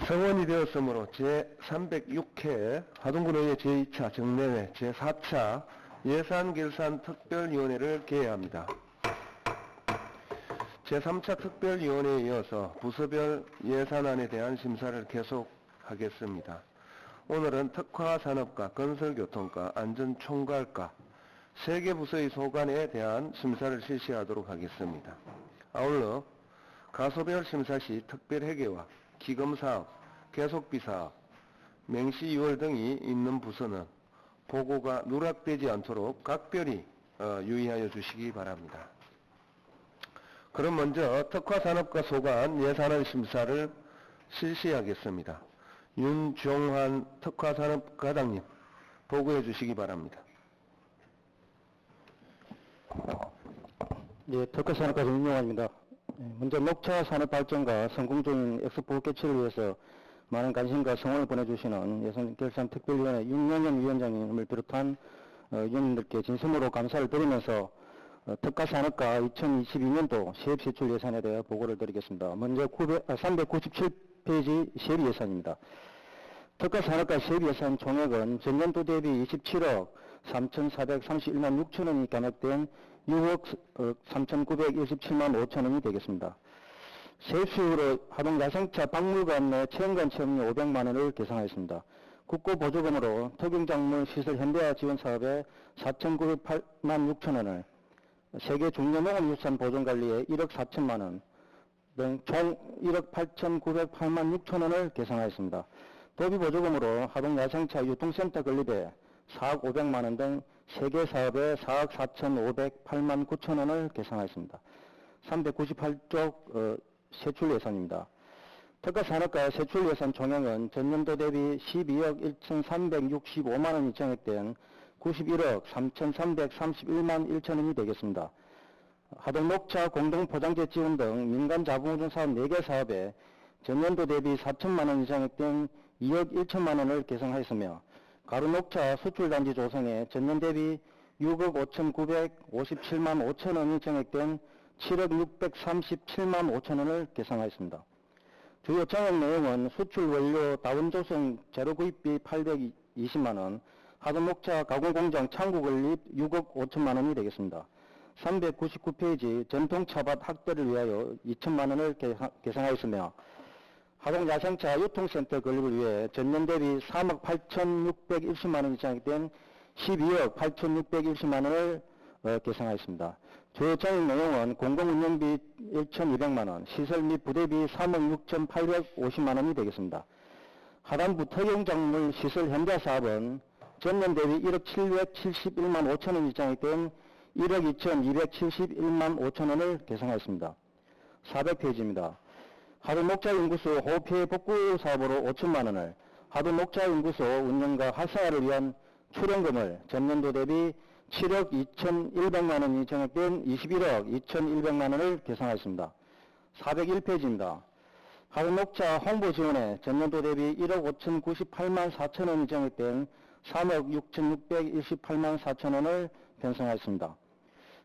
성원이 되었으므로 제306회 하동군의회 제2차 정례회 제4차 예산결산특별위원회를 개회합니다. 제3차 특별위원회에 이어서 부서별 예산안에 대한 심사를 계속하겠습니다. 오늘은 특화산업과 건설교통과 안전총괄과 3개 부서의 소관에 대한 심사를 실시하도록 하겠습니다. 아울러 가소별 심사 시 특별회계와 기금사업, 계속비사업, 맹시유월 등이 있는 부서는 보고가 누락되지 않도록 각별히 유의하여 주시기 바랍니다. 그럼 먼저 특화산업과 소관 예산안 심사를 실시하겠습니다. 윤종환 특화산업과장님 보고해 주시기 바랍니다. 네, 특화산업과장 윤종환입니다. 먼저 녹차 산업 발전과 성공 중인 엑스포 개최를 위해서 많은 관심과 성원을 보내주시는 예산결산특별위원회 윤영현 위원장님을 비롯한 위원님들께 진심으로 감사를 드리면서 특화산업과 2022년도 세입세출 예산에 대해 보고를 드리겠습니다. 먼저 397페이지 세입예산입니다. 특화산업과 세입예산 총액은 전년도 대비 27억 3,431만 6천 원이 감액된 6억 3,917만 5천 원이 되겠습니다. 세입수요로 하동야생차 박물관 내 체험관 체험료 500만 원을 계상하였습니다. 국고보조금으로 특용작물 시설 현대화 지원 사업에 4,908만 6천 원을, 세계 중요농업유산 보존관리에 1억 4천만 원 등 총 1억 8,908만 6천 원을 계상하였습니다. 도비보조금으로 하동야생차 유통센터 건립에 4억 500만 원 등 3개 사업에 4억 4,508만 9천 원을 계상하였습니다. 398쪽 세출 예산입니다. 특화산업과 세출 예산 총액은 전년도 대비 12억 1,365만 원이 정액된 91억 3,331만 1천 원이 되겠습니다. 하동녹차 공동포장재 지원 등 민간 자본운송 사업 4개 사업에 전년도 대비 4천만 원이 정액된 2억 1천만 원을 계상하였으며, 가루녹차 수출단지 조성에 전년 대비 6억 5,957만 5천 원이 정액된 7억 637만 5천 원을 계상하였습니다. 주요 정액 내용은 수출 원료 다운 조성 재료 구입비 820만 원, 하동녹차 가공공장 창구 건립 6억 5천만 원이 되겠습니다. 399페이지 전통차밭 확대를 위하여 2천만 원을 계상하였으며, 하동야생차 유통센터 건립을 위해 전년 대비 3억 8,610만 원이 정액된 12억 8,610만 원을 계상하였습니다. 주요 정액 내용은 공공운영비 1,200만 원, 시설 및 부대비 3억 6,850만 원이 되겠습니다. 하단부 특용작물 시설 현대화 사업은 전년 대비 1억 771만 5천 원이 정액된 1억 2,271만 5천 원을 계상하였습니다. 400페이지입니다. 하동녹차연구소 호흡해 복구 사업으로 5천만 원을, 하동녹차연구소 운영과 활성화를 위한 출연금을 전년도 대비 7억 2,100만 원이 정액된 21억 2,100만 원을 계상하였습니다. 401페이지입니다. 하동녹차 홍보 지원에 전년도 대비 1억 5,098만 4천 원이 정액된 3억 6,628만 4천 원을 편성하였습니다.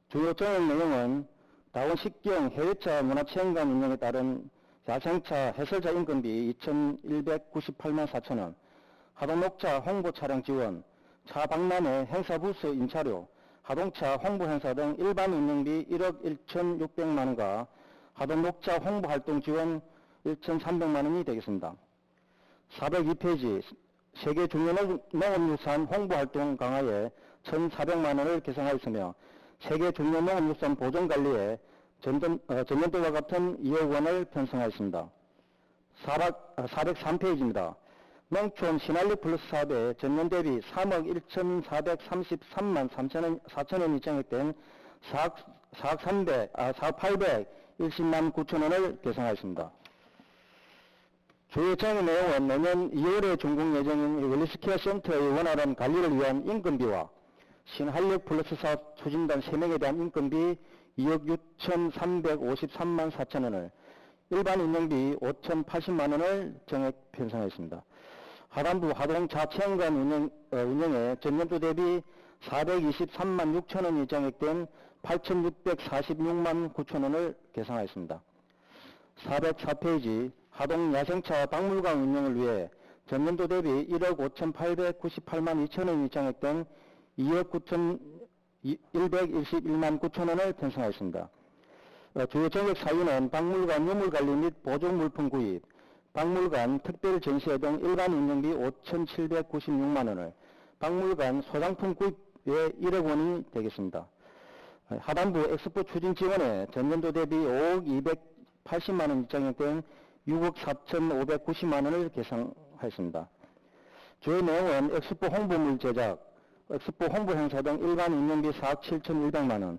주요 정액 내용은 다원식경 해외차 문화체험관 운영에 따른 야생차 해설자 인건비 2,198만 4천 원, 하동녹차 홍보 차량 지원, 차 박람회 행사부스 임차료, 하동차 홍보 행사 등 일반 운영비 1억 1,600만 원과 하동녹차 홍보 활동 지원 1,300만 원이 되겠습니다. 402페이지 세계 중요 농업유산 홍보 활동 강화에 1,400만 원을 계상하였으며, 세계 중요 농업유산 보존 관리에 전년도와 같은 2억 원을 편성하였습니다. 403페이지입니다. 농촌 신한리 플러스 사업에 전년 대비 3억 1,433만 4천 원이 정액된 4억 810만 9천 원을 계상하였습니다. 주요 정액 내용은 내년 2월에 준공 예정인 웰리스케어 센터의 원활한 관리를 위한 인건비와 신한력 플러스 사업 추진단 3명에 대한 인건비 2억 6,353만 4천 원을, 일반 운영비 5,080만 원을 정액 편성하였습니다. 하단부 하동자체험관 운영에 전년도 대비 423만 6천 원이 정액된 8,646만 9천 원을 계상하였습니다. 404페이지 하동 야생차 박물관 운영을 위해 전년도 대비 1억 5,898만 2천원이 장액된 2억 111만 9천원을 편성하였습니다. 주요 정액 사유는 박물관 유물관리 및 보존 물품 구입, 박물관 특별 전시회 등 일반 운영비 5,796만 원을, 박물관 소장품 구입에 1억 원이 되겠습니다. 하반부 엑스포 추진 지원에 전년도 대비 5억 280만 원 장액된 6억 4,590만 원을 계상하였습니다. 주요 내용은 엑스포 홍보물 제작, 엑스포 홍보 행사 등 일반 운영비 4억 7,100만 원,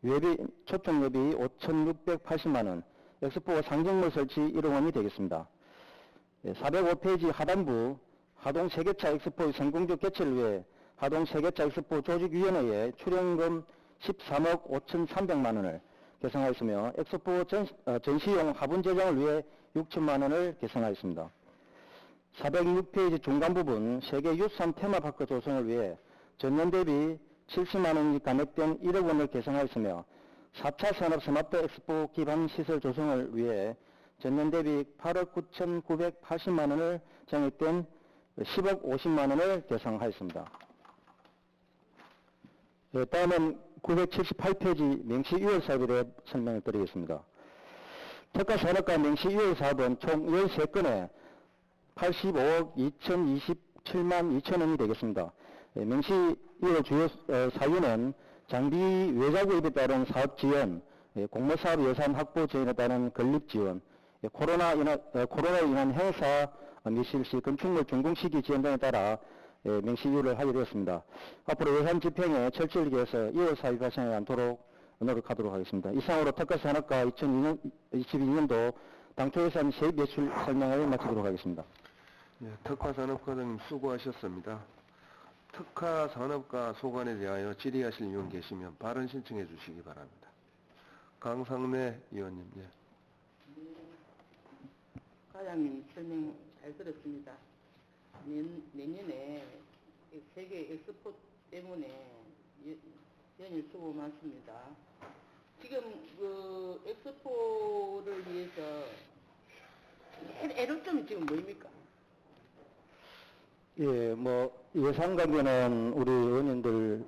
예비, 초청 예비 5,680만 원, 엑스포 상징물 설치 1억 원이 되겠습니다. 405페이지 하단부 하동 세계차 엑스포의 성공적 개최를 위해 하동 세계차 엑스포 조직위원회에 출연금 13억 5,300만 원을 계상하였으며 엑스포 전시용 화분 제작을 위해 6천만 원을 계상하였습니다. 406페이지 중간 부분 세계 유산 테마파크 조성을 위해 전년 대비 70만 원이 감액된 1억 원을 계상하였으며 4차 산업 스마트 엑스포 기반 시설 조성을 위해 전년 대비 8억 9,980만 원을 장액된 10억 50만 원을 계상하였습니다. 다음은 978페이지 명시 유혈 사업에 대해 설명을 드리겠습니다. 특가 산업과 명시 유혈 사업은 총 13건에 85억 2,027만 2천 원이 되겠습니다. 명시 유혈 주요 사유는 장비 외자 구입에 따른 사업 지원, 공모사업 예산 확보 지원에 따른 건립 지원, 코로나로 인한 행사 미실시 건축물 준공 시기 지연 등에 따라 명시유를 하게 되었습니다. 앞으로 예산 집행에 철저히 기해서 이월 사유 발생하지 않도록 노력하도록 하겠습니다. 이상으로 특가산업과 2022년도 당초 예산 세입 매출 설명을 마치도록 하겠습니다. 네, 특화산업과장님 수고하셨습니다. 특화산업과 소관에 대하여 질의하실 의원 계시면 발언 신청해 주시기 바랍니다. 강상래 의원님. 예. 과장님 설명 잘 들었습니다. 내년에 세계 엑스포 때문에 연일 수고 많습니다. 지금 그 엑스포를 위해서 애로점이 지금 뭐입니까? 예, 예산 관계는 우리 의원님들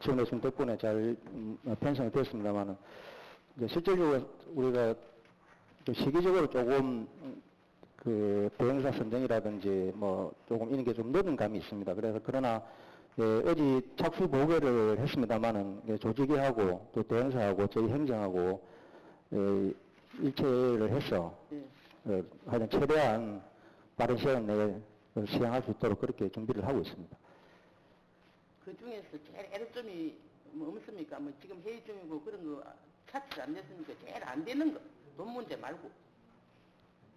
지원해 준 덕분에 잘 편성이 됐습니다만은 실질적으로 우리가 시기적으로 조금 그 대행사 선정이라든지 조금 이런 게 좀 늦은 감이 있습니다. 그래서 그러나 어제 착수 보고를 했습니다만은 조직위하고 또 대행사하고 저희 행정하고 일체를 해서 하여튼 최대한 빠른 시간 내에 시행할 수 있도록 그렇게 준비를 하고 있습니다. 그 중에서 제일 애로점이 없습니까? 지금 회의 중이고 그런 거 차치 안 됐으니까 제일 안 되는 거, 돈 문제 말고.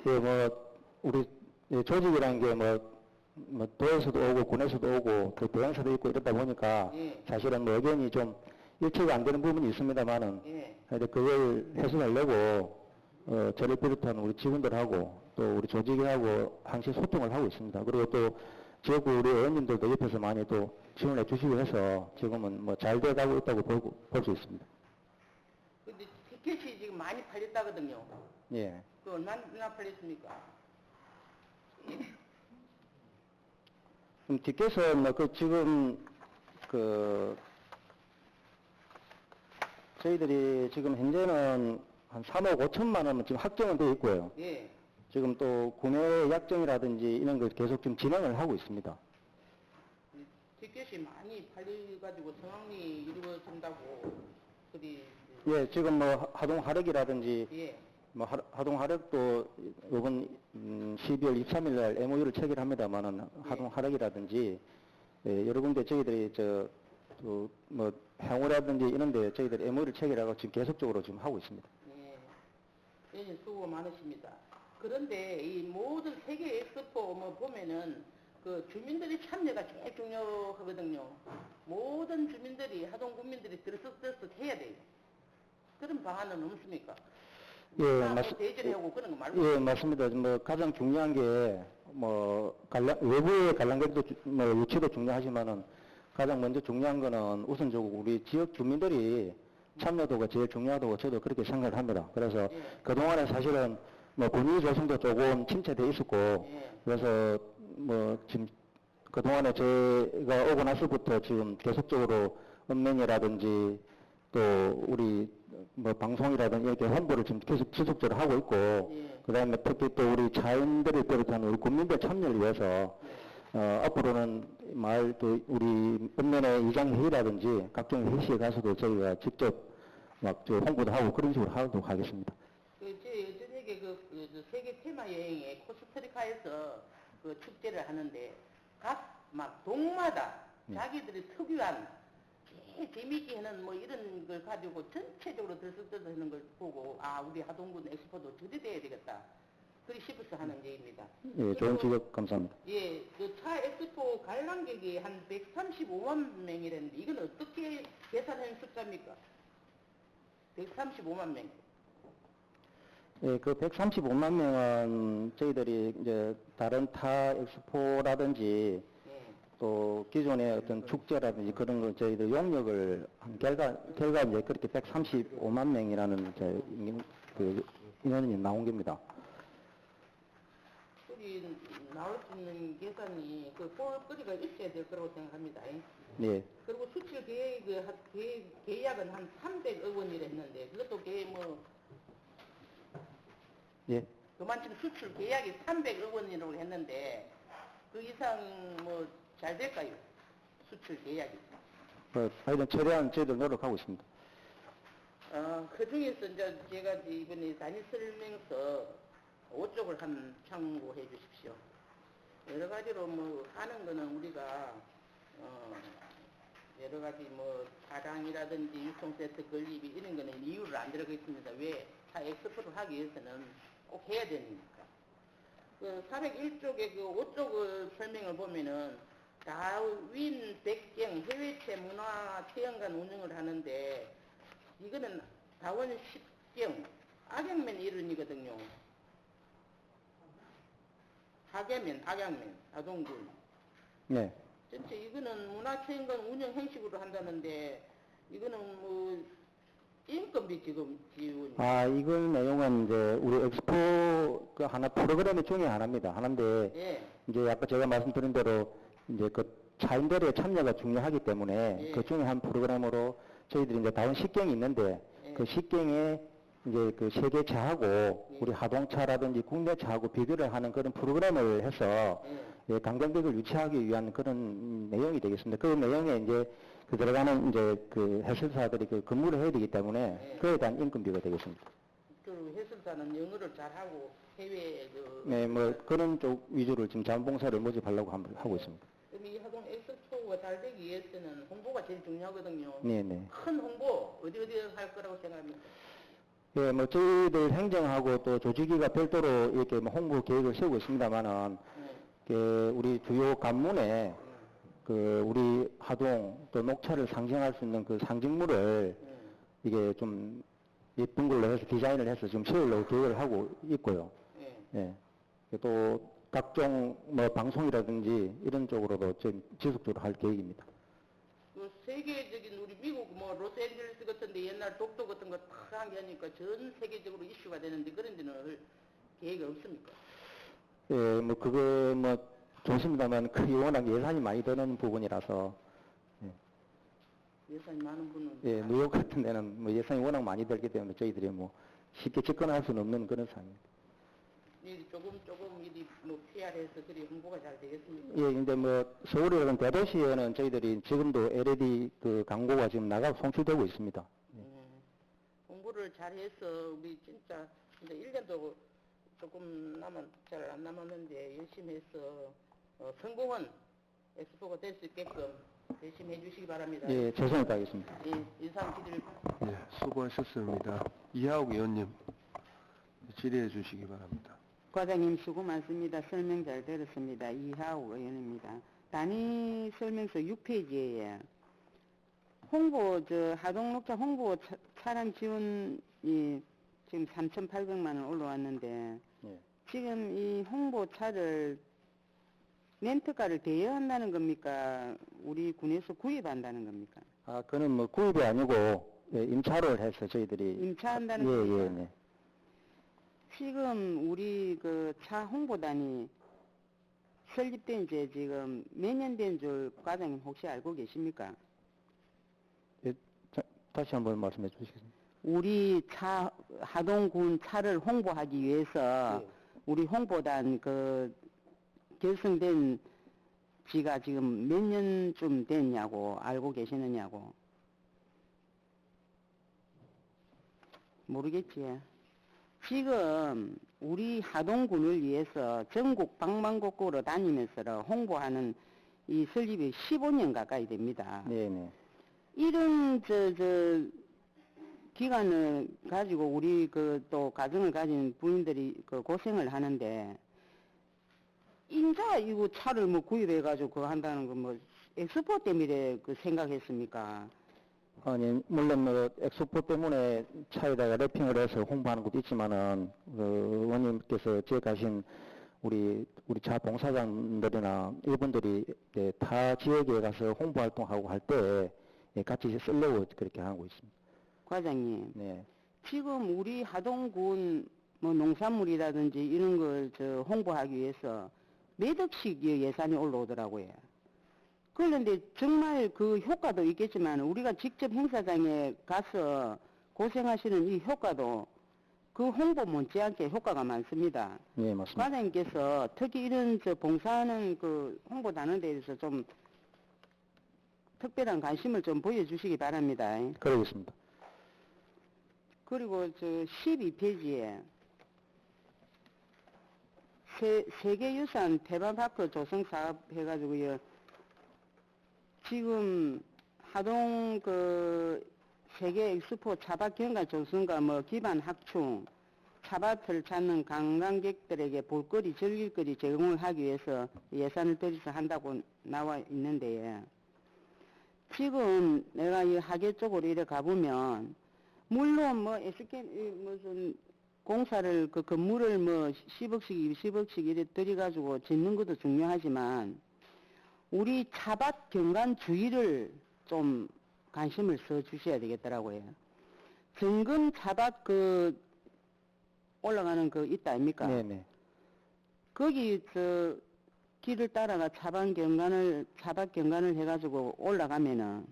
예, 우리 조직이라는 게 도에서도 오고 군에서도 오고 또 대행사도 있고 이러다 보니까 사실은 의견이 좀 일치가 안 되는 부분이 있습니다만은 그걸 해소하려고 저를 비롯한 우리 직원들하고 또 우리 조직하고 항시 소통을 하고 있습니다. 그리고 또 지역구 우리 의원님들도 옆에서 많이 또 지원해 주시고 해서 지금은 잘 돼가고 있다고 볼 수 있습니다. 근데 티켓이 지금 많이 팔렸다거든요. 예. 그 얼마나 팔렸습니까? 티켓은 지금 저희들이 지금 현재는 한 3억 5천만 원은 지금 확정은 되어 있고요. 예. 지금 또 구매 약정이라든지 이런 걸 계속 지금 진행을 하고 있습니다. 티켓이 많이 팔려가지고 상황이 이루어진다고 그리. 예, 지금 하동 하력이라든지 예. 하동 하력도 이번 12월 23일 날 MOU를 체결합니다만은 하동 하력이라든지 여러 군데 저희들이 향후라든지 이런 데 저희들이 MOU를 체결하고 지금 계속적으로 지금 하고 있습니다. 예, 수고 많으십니다. 그런데 이 모든 세계 엑스포 보면은 그 주민들이 참여가 제일 중요하거든요. 모든 주민들이 하동 국민들이 들썩들썩 해야 돼요. 그런 방안은 없습니까? 예, 대전하고 그런 거 말고. 예, 맞습니다. 가장 중요한 게 외부의 관람객도 위치도 중요하지만은 가장 먼저 중요한 거는 우선적으로 우리 지역 주민들이 참여도가 제일 중요하다고 저도 그렇게 생각을 합니다. 그래서 그동안에 사실은 뭐 분위기 조성도 조금 침체돼 있었고 예. 그래서 뭐 지금 그동안에 제가 오고 나서부터 지금 계속적으로 읍면이라든지 또 우리 뭐 방송이라든지 이렇게 홍보를 지금 계속 지속적으로 하고 있고 예. 그다음에 특히 또 우리 자연들을 비롯한 우리 국민들 참여를 위해서 앞으로는 마을 또 우리 읍면의 이장회의라든지 각종 회의에 가서도 저희가 직접 막 저 홍보도 하고 그런 식으로 하도록 하겠습니다. 저녁에 그 세계 테마 여행에 코스타리카에서 그 축제를 하는데 각 막 동마다 자기들이 특유한 제일 재미있게 하는 뭐 이런 걸 가지고 전체적으로 들썩들썩하는 걸 보고 아 우리 하동군 엑스포도 저리 돼야 되겠다. 그리 싶어서 하는 얘기입니다. 예, 좋은 지적 감사합니다. 예, 그 차 엑스포 관람객이 한 135만 명이랬는데 이건 어떻게 계산한 숫자입니까? 135만 명. 예, 그 135만 명은 저희들이 이제 다른 타 엑스포라든지 예. 또 기존의 어떤 축제라든지 그런 거 저희들 용역을 한 결과 이제 그렇게 135만 명이라는 그 인원이 나온 겁니다. 그리 나올 수 있는 계산이 그 볼거리가 있어야 될 거라고 생각합니다. 예, 그리고 수출 계약은 한 300억 원이라 했는데 그것도 예. 그만큼 수출 계약이 300억 원이라고 했는데 그 이상 뭐 잘 될까요? 수출 계약이. 하여튼 최대한 저희들 노력하고 있습니다. 그 중에서 이제 제가 이번에 단위 설명서 5쪽을 한 참고해 주십시오. 여러 가지로 뭐 하는 거는 우리가 여러 가지 뭐 차량이라든지 유통세트 건립이 이런 거는 이유를 안 들어가 있습니다. 왜? 차 엑스포를 하기 위해서는 꼭 해야 되니까. 그 401쪽에 그 5쪽을 설명을 보면은 다윈 백경 해외체 문화 체험관 운영을 하는데 이거는 다원 10경 악양면 일원이거든요. 악양면 아동군. 네. 전체 이거는 문화체험관 운영 형식으로 한다는데 이거는 뭐 인건비 지원이. 이걸 내용은 이제 우리 엑스포 그 하나 프로그램 중에 하나인데 예. 이제 아까 제가 말씀드린 대로 이제 그 차인들의 참여가 중요하기 때문에 예. 그 중에 한 프로그램으로 저희들이 이제 다운 식경이 있는데 예. 그 식경에 이제 그 세계차하고 예. 우리 하동차라든지 국내차하고 비교를 하는 그런 프로그램을 해서 예, 관광객을 유치하기 위한 그런 내용이 되겠습니다. 그 내용에 이제 그 들어가는 이제 그 해설사들이 그 근무를 해야 되기 때문에 예. 그에 대한 인건비가 되겠습니다. 그 해설사는 영어를 잘하고 해외 네, 뭐 그런 쪽 위주로 지금 자원봉사를 모집하려고 하고 있습니다. 그럼 이 하동 엑스포가 잘 되기 위해서는 홍보가 제일 중요하거든요. 네, 네. 큰 홍보 어디 할 거라고 생각합니까? 예, 뭐 저희들 행정하고 또 조직위가 별도로 이렇게 뭐 홍보 계획을 세우고 있습니다만은 그 우리 주요 관문에 그 우리 하동 또 녹차를 상징할 수 있는 그 상징물을 이게 좀 예쁜 걸로 해서 디자인을 해서 지금 세우려고 계획을 하고 있고요. 예. 또 각종 뭐 방송이라든지 이런 쪽으로도 지금 지속적으로 할 계획입니다. 그 세계적인 우리 미국 뭐 로스앤젤레스 같은데 옛날 독도 같은 거 다 한 게 하니까 전 세계적으로 이슈가 되는데 그런 데는 계획이 없습니까? 예, 뭐 그거 뭐 좋습니다만 그게 워낙 예산이 많이 드는 부분이라서 예산이 많은 분은 예, 뉴욕 같은 데는 뭐 예산이 워낙 많이 들기 때문에 저희들이 뭐 쉽게 접근할 수는 없는 그런 상황입니다. 조금 이리 뭐 PR해서 그리 홍보가 잘 되겠습니까? 예, 근데 뭐 서울이라는 대도시에는 저희들이 지금도 LED 그 광고가 지금 나가고 송출되고 있습니다. 홍보를 잘해서 우리 진짜 1년도 조금 잘 안 남았는데 열심히 해서 성공한 엑스포가 될 수 있게끔 열심히 해주시기 바랍니다. 예, 최선을 다하겠습니다. 예, 인상 기들 예, 수고하셨습니다. 이하욱 의원님 질의해 주시기 바랍니다. 과장님 수고 많습니다. 설명 잘 들었습니다. 이하우 의원입니다. 단위 설명서 6페이지에 하동녹차 홍보 차량 지원이 지금 3,800만 원 올라왔는데 예. 지금 이 홍보차를 렌트카를 대여한다는 겁니까? 우리 군에서 구입한다는 겁니까? 그는 뭐 구입이 아니고 예, 임차를 해서 저희들이 임차한다는 예, 겁니까? 예, 네. 지금 우리 그 차 홍보단이 설립된 지 지금 몇 년 된 줄 과장님 혹시 알고 계십니까? 예, 다시 한번 말씀해 주시겠습니까? 우리 차 하동군 차를 홍보하기 위해서 예. 우리 홍보단 그 결성된 지가 지금 몇 년쯤 됐냐고 알고 계시느냐고. 모르겠지. 지금 우리 하동군을 위해서 전국 방방곡곡으로 다니면서 홍보하는 이 설립이 15년 가까이 됩니다. 네네. 이런 기간을 가지고 우리 그 또 가정을 가진 부인들이 그 고생을 하는데 인자 이거 차를 뭐 구입해 가지고 그거 한다는 거 뭐 엑스포 때문에 그 생각했습니까? 아니, 물론 뭐 엑스포 때문에 차에다가 랩핑을 해서 홍보하는 것도 있지만은 그 의원님께서 지역가신 우리 차 봉사장들이나 이분들이 네, 타 지역에 가서 홍보 활동하고 할 때 같이 쓰려고 그렇게 하고 있습니다. 과장님, 네. 지금 우리 하동군 뭐 농산물이라든지 이런 걸 홍보하기 위해서 몇 억씩 예산이 올라오더라고요. 그런데 정말 그 효과도 있겠지만 우리가 직접 행사장에 가서 고생하시는 이 효과도 그 홍보 못지않게 효과가 많습니다. 예, 맞습니다. 과장님께서 특히 이런 봉사하는 그 홍보단에 대해서 좀 특별한 관심을 좀 보여주시기 바랍니다. 그러겠습니다. 그리고 12페이지에 세계유산 테마파크 조성 사업 해가지고요. 지금 하동 그 세계 엑스포 차밭 경관 조성과 뭐 기반 확충, 차밭을 찾는 관광객들에게 볼거리, 즐길거리 제공을 하기 위해서 예산을 들여서 한다고 나와 있는데, 지금 내가 이 하계 쪽으로 이래 가보면, 물론 뭐 SK 무슨 공사를 그 건물을 뭐 10억씩 20억씩 이래 들여가지고 짓는 것도 중요하지만 우리 차밭 경관 주의를 좀 관심을 써 주셔야 되겠더라고요. 정금 차밭 그 올라가는 그 있다 아닙니까? 네네. 거기 길을 따라가 차밭 경관을 해가지고 올라가면은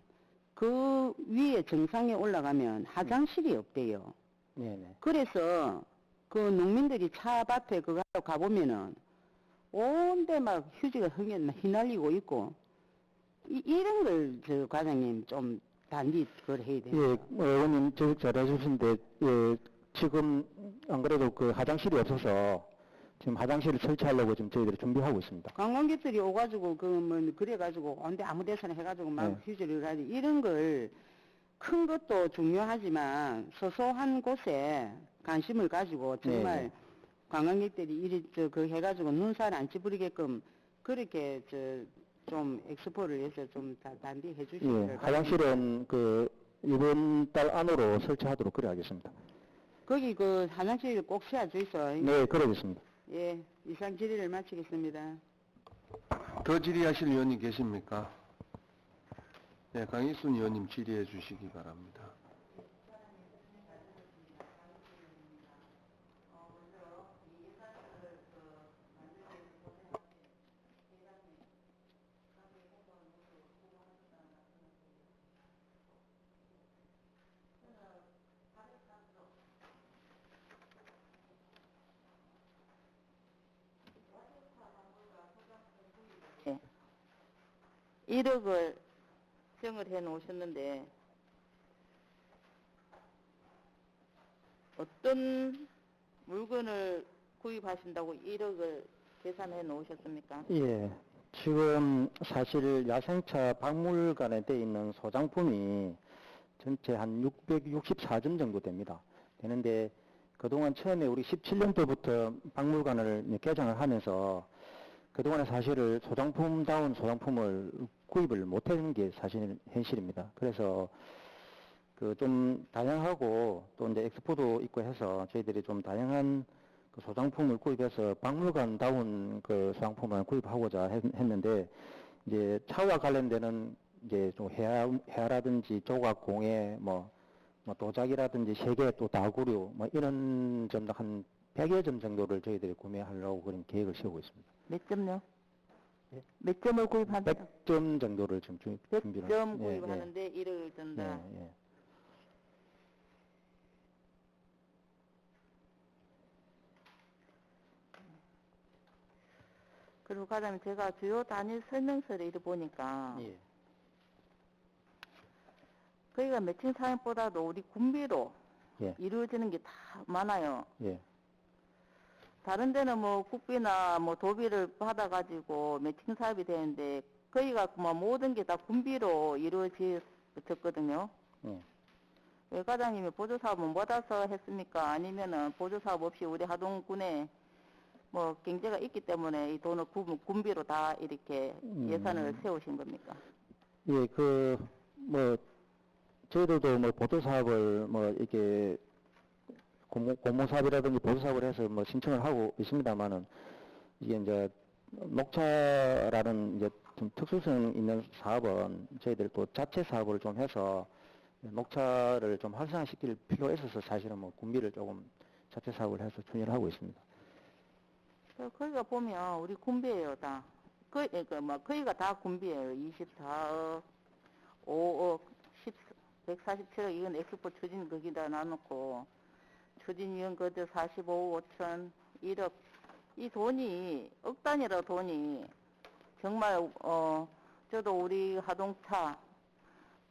그 위에 정상에 올라가면 화장실이 없대요. 네네. 그래서 그 농민들이 차밭에 그거 하러 가보면은 온데 막 휴지가 휘날리고 있고 이런 걸 과장님 좀 단디 그걸 해야 돼요. 예, 의원님 잘해주신데 예, 지금 안 그래도 그 화장실이 없어서 지금 화장실을 설치하려고 지금 저희들이 준비하고 있습니다. 관광객들이 오가지고 그래가지고 온데 아무 데서나 해가지고 막 네. 휴지를 가지 이런 걸 큰 것도 중요하지만 소소한 곳에 관심을 가지고 정말 네. 관광객들이 이리 그 해가지고 눈살 안 찌푸리게끔 그렇게 좀 엑스포를 해서 좀 단디 예, 해주시기를 화장실은 그 이번 달 안으로 설치하도록 그래 하겠습니다. 거기 그 화장실 꼭 세워주이소. 네, 그러겠습니다. 예, 이상 질의를 마치겠습니다. 더 질의하실 의원님 계십니까? 네, 강희순 의원님 질의해 주시기 바랍니다. 예. 1억을 정을 해 놓으셨는데 어떤 물건을 구입하신다고 1억을 계산해 놓으셨습니까? 예, 지금 사실 야생차 박물관에 돼 있는 소장품이 전체 한 664점 정도 됩니다. 되는데 그동안 처음에 우리 17년도부터 박물관을 개장을 하면서 그동안에 사실을 소장품다운 소장품을 구입을 못하는 게 사실 현실입니다. 그래서 그 좀 다양하고 또 이제 엑스포도 있고 해서 저희들이 좀 다양한 그 소장품을 구입해서 박물관다운 그 소장품을 구입하고자 했는데 이제 차와 관련되는 이제 좀 해아라든지 조각 공예 뭐 도자기라든지 세계 또 다구류 뭐 이런 좀 한 100여 점 정도를 저희들이 구매하려고 그런 계획을 세우고 있습니다. 몇 점요? 예? 몇 점을 구입한대요? 100점 정도를 지금 준비를 100점 예, 구입하는데 1억을 든다. 예, 예. 그리고 과장님 제가 주요 단일 설명서를 이렇게 보니까 예. 거기가 매칭 사양보다도 우리 군비로 예. 이루어지는 게 다 많아요. 예. 다른 데는 뭐 국비나 뭐 도비를 받아가지고 매칭 사업이 되는데 거기가 뭐 모든 게 다 군비로 이루어졌거든요. 예. 왜 과장님이 보조사업은 못 와서 했습니까? 아니면은 보조사업 없이 우리 하동군에 뭐 경제가 있기 때문에 이 돈을 군비로 다 이렇게 예산을 세우신 겁니까? 예, 뭐, 저희들도 뭐 보조사업을 뭐 이렇게 공모사업이라든지 보조사업을 해서 뭐 신청을 하고 있습니다만은 이게 이제 녹차라는 이제 좀 특수성 있는 사업은 저희들 또 자체 사업을 좀 해서 녹차를 좀 활성화시킬 필요가 있어서 사실은 뭐 군비를 조금 자체 사업을 해서 추진을 하고 있습니다. 거기가 보면 우리 군비예요 다. 거기가 다 군비예요. 24억, 5억, 147억 이건 엑스포 추진 거기다 나놓고 추진위원 거저 45억 5천 1억 이 돈이 억 단위로 돈이 정말 저도 우리 하동차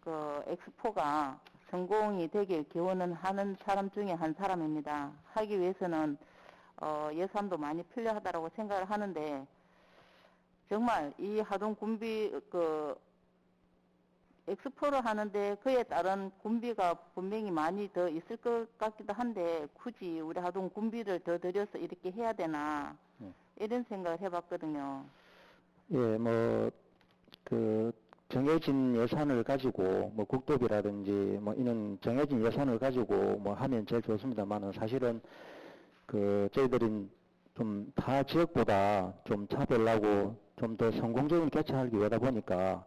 그 엑스포가 성공이 되길 기원은 하는 사람 중에 한 사람입니다. 하기 위해서는 예산도 많이 필요하다라고 생각을 하는데 정말 이 하동 군비 엑스포를 하는데 그에 따른 군비가 분명히 많이 더 있을 것 같기도 한데 굳이 우리 하동 군비를 더 들여서 이렇게 해야 되나 이런 생각을 해봤거든요. 예, 뭐 정해진 예산을 가지고 뭐 국도비라든지 뭐 이런 정해진 예산을 가지고 뭐 하면 제일 좋습니다만은 사실은 저희들이 좀 타 지역보다 좀 차별하고 좀 더 성공적인 개최하기 위하다 보니까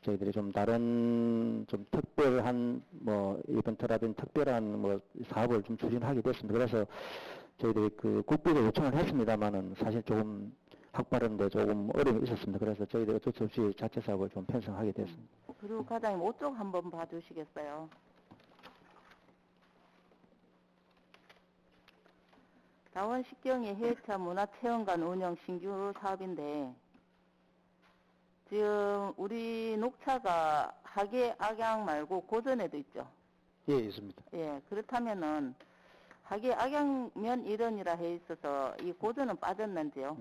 저희들이 좀 다른 좀 특별한 뭐 이벤트라든지 특별한 뭐 사업을 좀 추진하게 됐습니다. 그래서 저희들이 국비를 요청을 했습니다만은 사실 조금 확보하는데 조금 어려움이 있었습니다. 그래서 저희들이 어쩔 수 없이 자체 사업을 좀 편성하게 됐습니다. 그리고 과장님 5쪽 한번 봐주시겠어요? 다원식경의 해외차 문화체험관 운영 신규 사업인데 지금 우리 녹차가 하계 악양 말고 고전에도 있죠. 예, 있습니다. 예, 그렇다면은 하계 악양면 일원이라 해 있어서 이 고전은 빠졌는지요?